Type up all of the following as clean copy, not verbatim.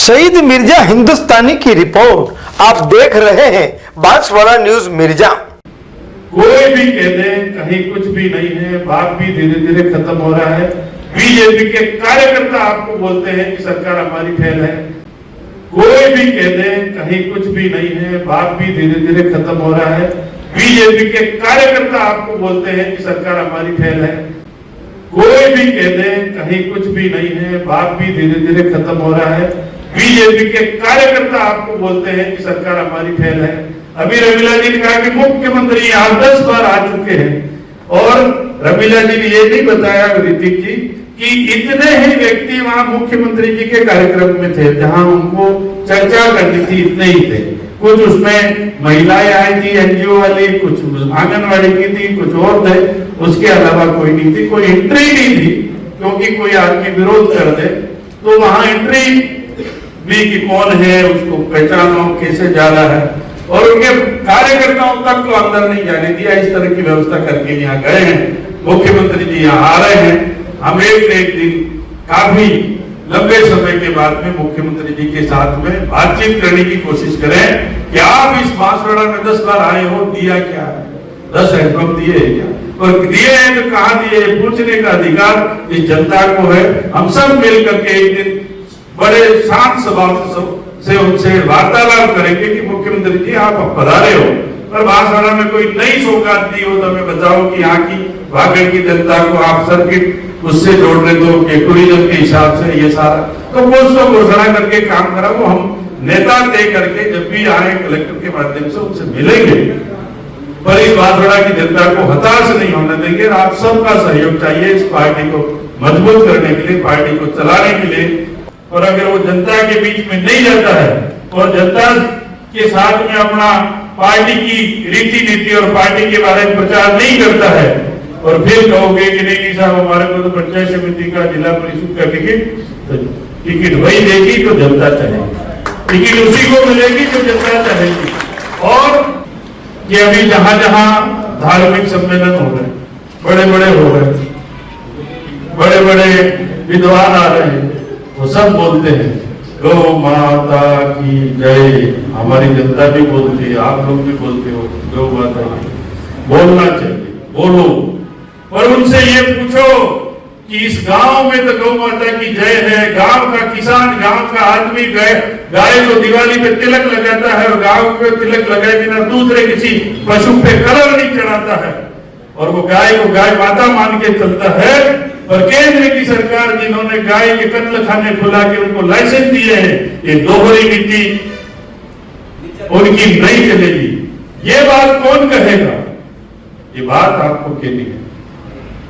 शहीद मिर्जा हिंदुस्तानी की रिपोर्ट आप देख रहे हैं बांसवाड़ा न्यूज मिर्जा। कोई भी कह दे कहीं कुछ भी नहीं है, बात भी धीरे धीरे खत्म हो रहा है। बीजेपी के कार्यकर्ता आपको बोलते हैं कि सरकार हमारी फेल है। कोई भी कह दे कहीं कुछ भी नहीं है, बात भी धीरे धीरे खत्म हो रहा है। बीजेपी के कार्यकर्ता आपको बोलते हैं कि सरकार हमारी फेल है। कोई भी कह दे कहीं कुछ भी नहीं है, बात भी धीरे धीरे खत्म हो रहा है। बीजेपी के कार्यकर्ता आपको बोलते हैं कि सरकार हमारी फेल है। अभी रमीला जी ने कहा कि मुख्यमंत्री यहाँ 10 बार आ चुके हैं और रमीला जी ने ये नहीं बताया ऋतिक जी कि इतने ही व्यक्ति वहां मुख्यमंत्री जी के कार्यक्रम में थे जहां उनको चर्चा करनी थी, इतने ही थे। कुछ उसमें महिलाएं आई थी, एनजीओ वाली, कुछ आंगनवाड़ी की थी, कुछ और थे, उसके अलावा कोई नहीं थी। कोई एंट्री नहीं थी क्योंकि कोई आदमी विरोध कर दे तो वहां एंट्री भी कि कौन है, उसको पहचानो, कैसे जा रहा है, और उनके कार्यकर्ताओं तक को अंदर नहीं जाने दिया। इस तरह की व्यवस्था करके यहाँ गए हैं। मुख्यमंत्री जी यहाँ आ रहे हैं। हम एक दिन काफी लंबे समय के बाद में मुख्यमंत्री जी के साथ में बातचीत करने की कोशिश करें कि आप इस बांसवाड़ा में 10 बार आए हो, दिया क्या है? 10 एल्बम दिए है क्या? और दिए हैं तो कहाँ दिए? पूछने का अधिकार इस जनता को है। हम सब मिल करके एक दिन बड़े शांत स्वभाव से उनसे वार्तालाप करेंगे कि मुख्यमंत्री जी आप पधारे हो, पर बांसवाड़ा में कोई नई सौगात दी हो तो हमें बताओ कि यहाँ की वागड़ की जनता को आप सर्किट उससे जोड़ रहे हो कि टूरिज्म के हिसाब से ये सारा तो कुछ तो घोषणा करके काम करा। वो हम नेता तय करके जब भी आए कलेक्टर के माध्यम से उनसे मिलेंगे, पर इस बांसवाड़ा की जनता को हताश नहीं होने देंगे। आप सबका सहयोग चाहिए इस पार्टी को मजबूत करने के लिए, पार्टी को चलाने के लिए। और अगर वो जनता के बीच में नहीं जाता है और जनता के साथ में अपना पार्टी की रीति नीति और पार्टी के बारे में प्रचार नहीं करता है और फिर कहोगे कि नहीं साहब हमारे को तो पंचायत समिति का, जिला परिषद का टिकट वही देगी तो जनता चाहेगी, टिकट उसी को मिलेगी जो जनता चाहेगी। और ये अभी जहां जहां धार्मिक सम्मेलन हो रहे, बड़े बड़े हो रहे, बड़े बड़े विद्वान आ रहे हैं, वो सब बोलते हैं गौ माता की जय। हमारी जनता भी बोलती है, आप लोग भी बोलते हो गौ माता की। बोलना चाहिए, बोलो। और उनसे ये पूछो कि इस गांव में तो गौ माता की जय है। गांव का किसान, गांव का आदमी गाय को दिवाली पे तिलक लगाता है और गांव पे तिलक लगाए बिना दूसरे किसी पशु पे कलर नहीं चढ़ाता है और वो गाय को गाय माता मान के चलता है। और केंद्र की सरकार जिन्होंने गाय के कत्ल खाने खुला के उनको लाइसेंस दिए हैं, ये दोहरी नीति उनकी नहीं चलेगी। ये बात कौन कहेगा? ये बात आपको कहनी है।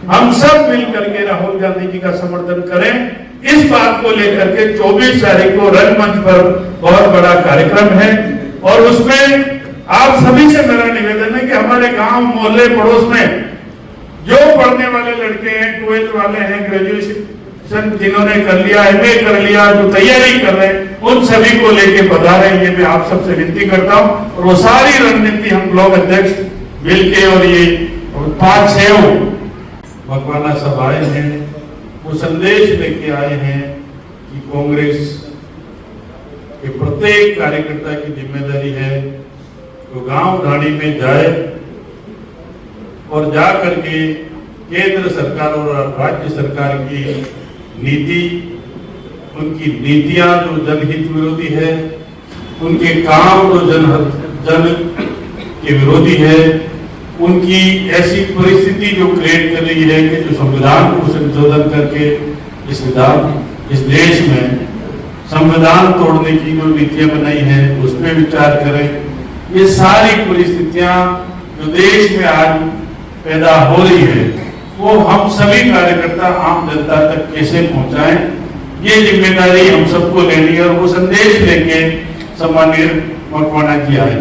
हम सब मिलकर के राहुल गांधी जी का समर्थन करें। इस बात को लेकर के 24 तारीख को रंगमंच पर बहुत बड़ा कार्यक्रम है और उसमें आप सभी से मेरा निवेदन है कि हमारे गांव, मोहल्ले, पड़ोस में जो पढ़ने वाले लड़के हैं, 12th वाले हैं, ग्रेजुएशन जिन्होंने कर लिया, एमए कर लिया, जो तैयारी कर रहे हैं, उन सभी को लेके पधारे। ये मैं आप सबसे विनती करता हूं। और वो सारी रणनीति हम ब्लॉक अध्यक्ष मिलके और ये 5-6 मकवाना सब आए हैं, वो संदेश लेके आए हैं कि कांग्रेस के प्रत्येक कार्यकर्ता की जिम्मेदारी है तो गांव ढाणी में जाए और जा करके केंद्र सरकार और राज्य सरकार की नीति, उनकी नीतियां जो जनहित विरोधी है, उनके काम जो जन के विरोधी है, उनकी ऐसी परिस्थिति जो क्रिएट कर रही है कि जो संविधान को संशोधन करके इस देश में संविधान तोड़ने की जो नीतियां बनाई है उस पर विचार करें। ये सारी परिस्थितियां जो देश में आज पैदा हो रही है वो हम सभी कार्यकर्ता आम जनता तक कैसे पहुंचाएं, ये जिम्मेदारी हम सबको लेनी है। और वो संदेश लेके सम्माननीय मकवाना जी आए।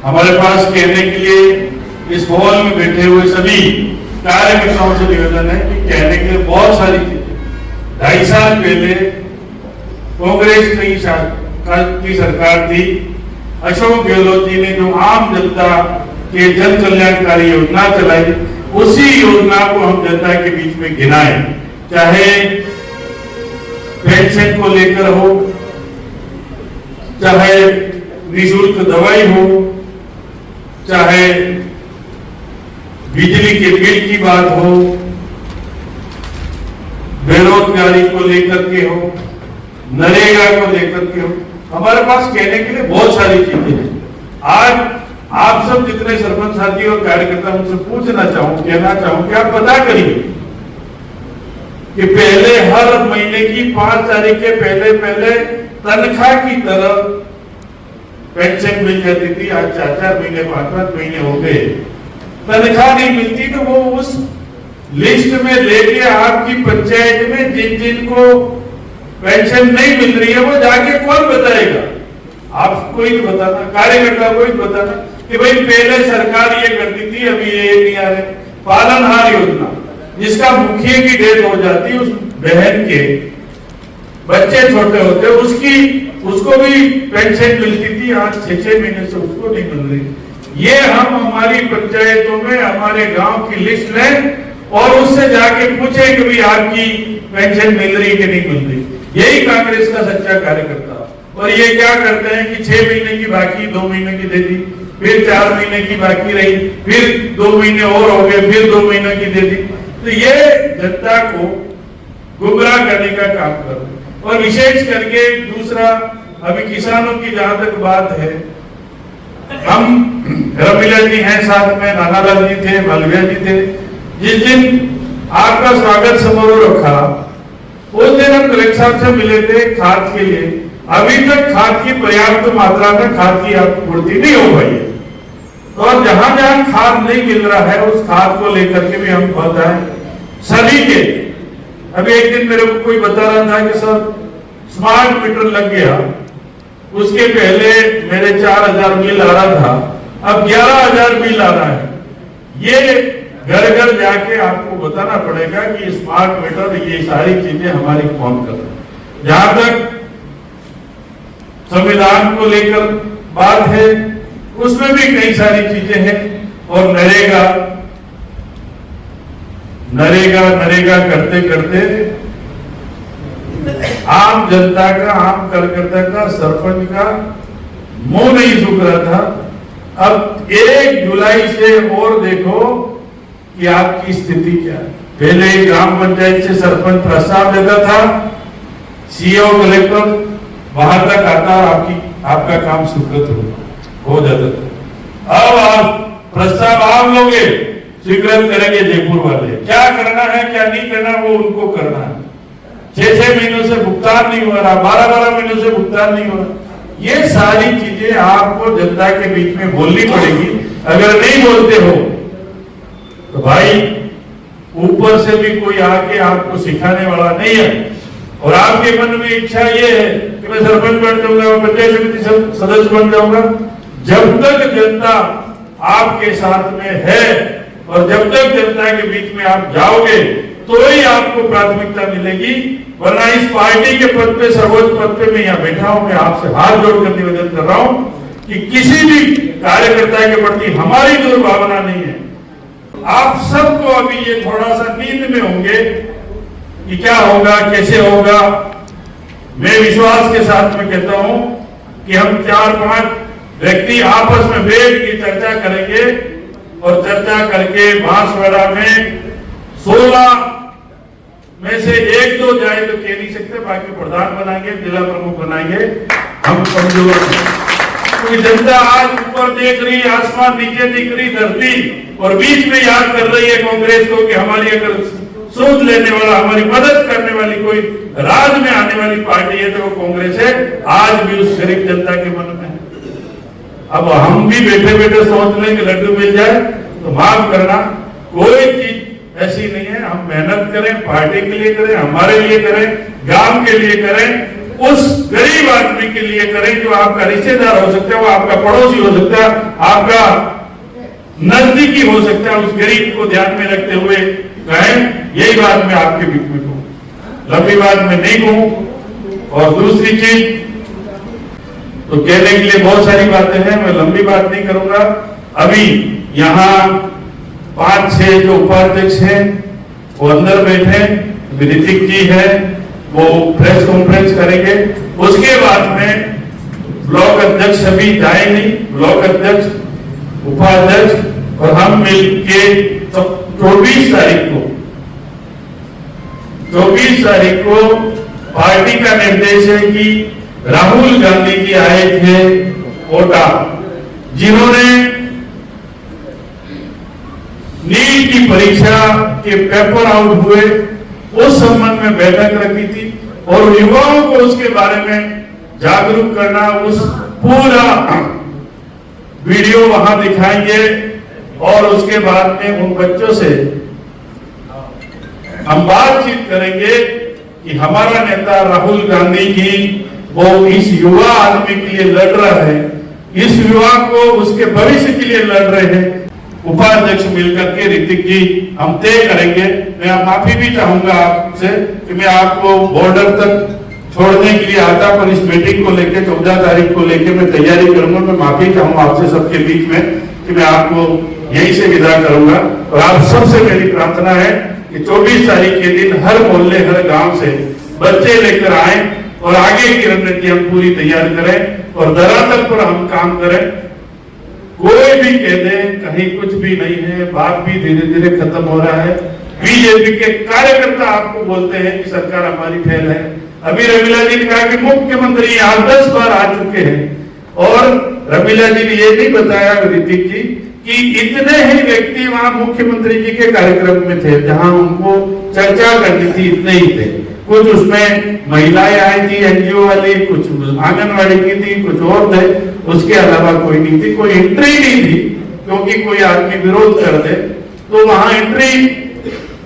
हमारे पास कहने के लिए इस हॉल में बैठे हुए सभी कार्यकर्ताओं से निवेदन है कि कहने के लिए बहुत सारी चीजें 2.5 साल पहले कांग्रेस की सरकार थी, अशोक गहलोत जी ने जो आम जनता के जन कल्याणकारी योजना चलाई, उसी योजना को हम जनता के बीच में गिनाएं, चाहे पेंशन को लेकर हो, चाहे निःशुल्क दवाई हो, चाहे बिजली के बिल की बात हो, बेरोजगारी को लेकर के हो, नरेगा को लेकर के हो, हमारे पास कहने के लिए बहुत सारी चीजें हैं। आज आप सब जितने सरपंच साथी और कार्यकर्ता उनसे पूछना चाहूं, कहना चाहूं कि आप पता करिए कि पहले हर महीने की 5 तारीख के पहले तनख्वाह की तरह पेंशन मिल जाती थी। आज 4-4 महीने 5-5 महीने हो गए, तनख्वाह नहीं मिलती। तो वो उस लिस्ट में लेके आपकी पंचायत में जिन जिन को पेंशन नहीं मिल रही है वो जाके कौन बताएगा? आपको ही बताना, कार्यकर्ता को ही बताना कि भाई पहले सरकार ये करती थी, अभी ये नहीं आ रहे। पालनहार योजना, जिसका मुखिया की डेथ हो जाती, उस बहन के बच्चे छोटे होते, उसको भी पेंशन मिलती थी। आज 6-6 महीने से उसको नहीं मिल रही। ये हम हमारी पंचायतों में हमारे गांव की लिस्ट लें और उससे जाके पूछे कि भाई आपकी पेंशन मिल रही कि नहीं मिल रही। यही कांग्रेस का सच्चा कार्यकर्ता। और ये क्या करते हैं कि 6 महीने की बाकी 2 महीने की दे दी, फिर 4 महीने की बाकी रही, फिर 2 महीने और हो गए, फिर 2 महीने की दे दी। तो ये जनता को गुमराह करने का काम कर। और विशेष करके दूसरा, अभी किसानों की जहां तक बात है, हम रमीला जी हैं साथ में, नानालाल जी थे, मालविया जी थे। जिस दिन आपका स्वागत समारोह रखा उस दिन हम कलेक्टर साहब से मिले थे खाद के लिए। अभी तक खाद की पर्याप्त मात्रा में खाद की आपूर्ति नहीं हो पाई है। और जहां जहां खाद नहीं मिल रहा है उस खाद को लेकर के भी हम बताएं सभी के। अभी एक दिन मेरे को कोई बता रहा था कि सर स्मार्ट मीटर लग गया, उसके पहले मेरे 4000 बिल आ रहा था, अब 11000 बिल आ रहा है। ये घर घर जाके आपको बताना पड़ेगा कि स्मार्ट मीटर, ये सारी चीजें हमारी कौन कर रही है। जहां तक संविधान को लेकर बात है उसमें भी कई सारी चीजें हैं। और नरेगा करते करते आम जनता का, आम कार्यकर्ता का, सरपंच का मुंह नहीं सूख रहा था। अब 1 जुलाई से और देखो कि आपकी स्थिति क्या है। पहले ग्राम पंचायत से सरपंच प्रस्ताव देता था, सीओ कलेक्टर बाहर तक आता और आपका काम स्वीकृत हो जाता था। अब आप प्रस्ताव आप लोगे, स्वीकृत करेंगे जयपुर वाले। क्या करना है क्या नहीं करना वो उनको करना है। 6-6 महीनों से भुगतान नहीं हो रहा, 12-12 महीनों से भुगतान नहीं हो रहा। ये सारी चीजें आपको जनता के बीच में बोलनी पड़ेगी। अगर नहीं बोलते हो तो भाई ऊपर से भी कोई आके आपको सिखाने वाला नहीं है। और आपके मन में इच्छा ये है कि मैं सरपंच बन जाऊंगा, पंचायत समिति सदस्य बन जाऊंगा। जब तक जनता आपके साथ में है और जब तक जनता के बीच में आप जाओगे तो ही आपको प्राथमिकता मिलेगी। वरना इस पार्टी के पद पे, सर्वोच्च पद पे मैं यहाँ बैठा हूं, मैं आपसे हाथ जोड़कर निवेदन कर रहा हूं कि किसी भी कार्यकर्ता के प्रति हमारी दुर्भावना नहीं है। आप सबको अभी ये थोड़ा सा नींद में होंगे कि क्या होगा, कैसे होगा। मैं विश्वास के साथ में कहता हूं कि हम 4-5 व्यक्ति आपस में बैठ के चर्चा करेंगे और चर्चा करके बांसवाड़ा में 16 में से 1-2 जाए तो कह नहीं सकते, बाकी प्रधान बनाएंगे, जिला प्रमुख बनाएंगे। हम कमजोर हैं क्योंकि जनता आज ऊपर देख रही, आसमान नीचे दिख रही, धरती, और बीच में याद कर रही है कांग्रेस को कि हमारी अगर सोच लेने वाला, हमारी मदद करने वाली कोई राज में आने वाली पार्टी है तो वो कांग्रेस है। आज भी उस गरीब जनता के मन में है। अब हम भी बैठे बैठे सोच लें कि लड्डू मिल जाए तो माफ करना, कोई चीज ऐसी नहीं है। हम मेहनत करें, पार्टी के लिए करें, हमारे लिए करें, गांव के लिए करें, उस गरीब आदमी के लिए करें जो आपका रिश्तेदार हो सकता है, वो आपका पड़ोसी हो सकता है, आपका नजदीकी हो सकता है। उस गरीब को ध्यान में रखते हुए कहें। यही बात मैं आपके बीच में कहूं, लंबी बात मैं नहीं कहूं। और दूसरी चीज तो कहने के लिए बहुत सारी बातें हैं, मैं लंबी बात नहीं करूंगा। अभी यहाँ 5-6 जो उपाध्यक्ष हैं वो अंदर बैठे, ऋतिक जी है, वो प्रेस कॉन्फ्रेंस करेंगे। उसके बाद में ब्लॉक अध्यक्ष अभी जाए नहीं, ब्लॉक अध्यक्ष, उपाध्यक्ष और हम मिलके 24 तारीख को पार्टी का निर्देश है कि राहुल गांधी जी आए थे कोटा, जिन्होंने नीट की परीक्षा के पेपर आउट हुए, उस संबंध में बैठक रखी थी और युवाओं को उसके बारे में जागरूक करना, उस पूरा वीडियो वहां दिखाएंगे और उसके बाद में उन बच्चों से हम बातचीत करेंगे कि हमारा नेता राहुल गांधी जी वो इस युवा आदमी के लिए लड़ रहा है, इस युवा को उसके भविष्य के लिए लड़ रहे हैं। उपाध्यक्ष मिलकर के ऋतिक जी हम तय करेंगे। मैं माफी भी चाहूंगा आपसे कि मैं आपको बॉर्डर तक छोड़ने के लिए आता, पर इस मीटिंग को लेकर 14 तारीख को लेकर मैं तैयारी करूंगा। मैं माफी चाहूंगा आपसे सबके बीच में कि मैं आपको यहीं से विदा करूंगा और आप सबसे मेरी प्रार्थना है कि 24 तारीख के दिन हर मोहल्ले, हर गांव से बच्चे लेकर आए और आगे की रणनीति हम पूरी तैयार करें और धरातल पर हम काम करें। कोई भी कह दे कहीं कुछ भी नहीं है, बात भी धीरे धीरे खत्म हो रहा है। बीजेपी के कार्यकर्ता आपको बोलते हैं कि सरकार हमारी फेल है। अभी रमीला जी ने कहा कि मुख्यमंत्री यहाँ 10 बार आ चुके हैं और रमीला जी ने ये नहीं बताया ऋतिक जी कि इतने ही व्यक्ति वहां मुख्यमंत्री जी के कार्यक्रम में थे, जहां उनको चर्चा करनी थी, इतने ही थे। कुछ उसमें महिलाएं आई थी, एनजीओ वाली, कुछ आंगनवाड़ी की थी, कुछ और थे, उसके अलावा कोई नहीं थी। कोई एंट्री नहीं थी क्योंकि कोई आदमी विरोध कर दे तो वहां एंट्री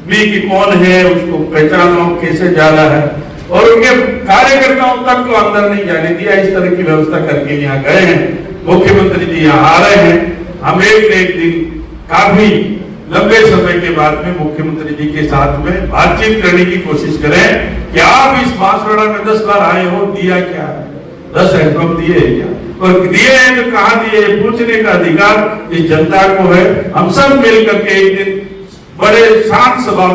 भी कि कौन है, उसको पहचानो, कैसे जा रहा है, और उनके कार्यकर्ताओं तक को अंदर नहीं जाने दिया। इस तरह की व्यवस्था करके यहाँ गए हैं। मुख्यमंत्री जी यहाँ आ रहे हैं। हम एक दिन काफी लंबे समय के बाद में मुख्यमंत्री जी के साथ में बातचीत करने की कोशिश करें कि आप इस बांसवाड़ा में 10 बार आए हो, दिया क्या है? 10 हैंडपंप दिए है क्या? और दिए हैं तो कहाँ दिए? पूछने का अधिकार इस जनता को है। हम सब मिलकर के एक दिन बड़े शांत स्वभाव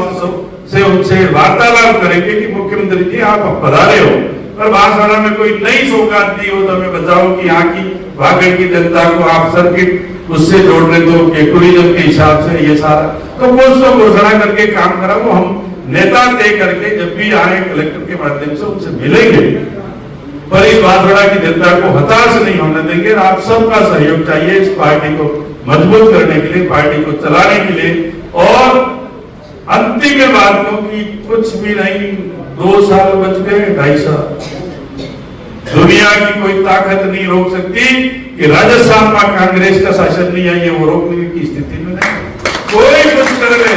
से उनसे वार्तालाप करेंगे कि मुख्यमंत्री जी आप पधारे हो, पर बांसवाड़ा में कोई नई सौगात दी हो तो हमें बताओ कि यहाँ की वागड़ की जनता को आप सर्किट उससे जोड़ रहे तो टूरिज्म के हिसाब से ये सारा तो कुछ तो घोषणा करके काम करा। वो हम नेता तय करके जब भी आए कलेक्टर के माध्यम से उनसे मिलेंगे, पर इस बांसवाड़ा की जनता को हताश नहीं होने देंगे। आप सबका सहयोग चाहिए इस पार्टी को मजबूत करने के लिए, पार्टी को चलाने के लिए। और अंतिम में बात कहूं कि कुछ भी नहीं, 2 साल बच गए, 2.5 साल। दुनिया की कोई ताकत नहीं रोक सकती कि राजस्थान में कांग्रेस का शासन नहीं है, ये वो रोकने की स्थिति में नहीं। कोई कुछ कर रहे,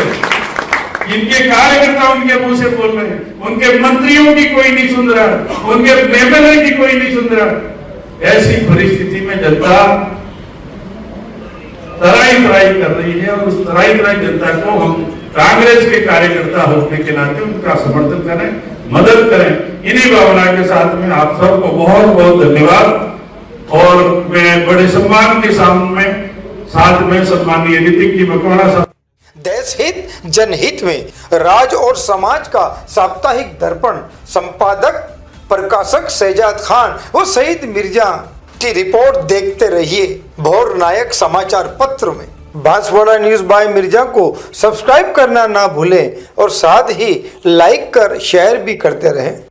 इनके कार्यकर्ता उनके मुंह से बोल रहे हैं, उनके मंत्रियों की कोई नहीं सुन रहा, उनके एमएलए की कोई नहीं सुन रहा। ऐसी परिस्थिति में जनता तराई कर रही है और उस तराई जनता को हम कांग्रेस के कार्यकर्ता होने के नाते उनका समर्थन करें, मदद करें। इन्हीं भावना के साथ में आप सबको बहुत बहुत धन्यवाद। और मैं बड़े सम्मान के साथ में सम्मानीय ऋतिक जी मकवाना साहब। देश हित जनहित में राज और समाज का साप्ताहिक दर्पण संपादक प्रकाशक शहजाद खान व शहीद मिर्जा की रिपोर्ट देखते रहिए भोर नायक समाचार पत्र में। बांसवाड़ा न्यूज बाय मिर्जा को सब्सक्राइब करना ना भूलें और साथ ही लाइक कर शेयर भी करते रहें।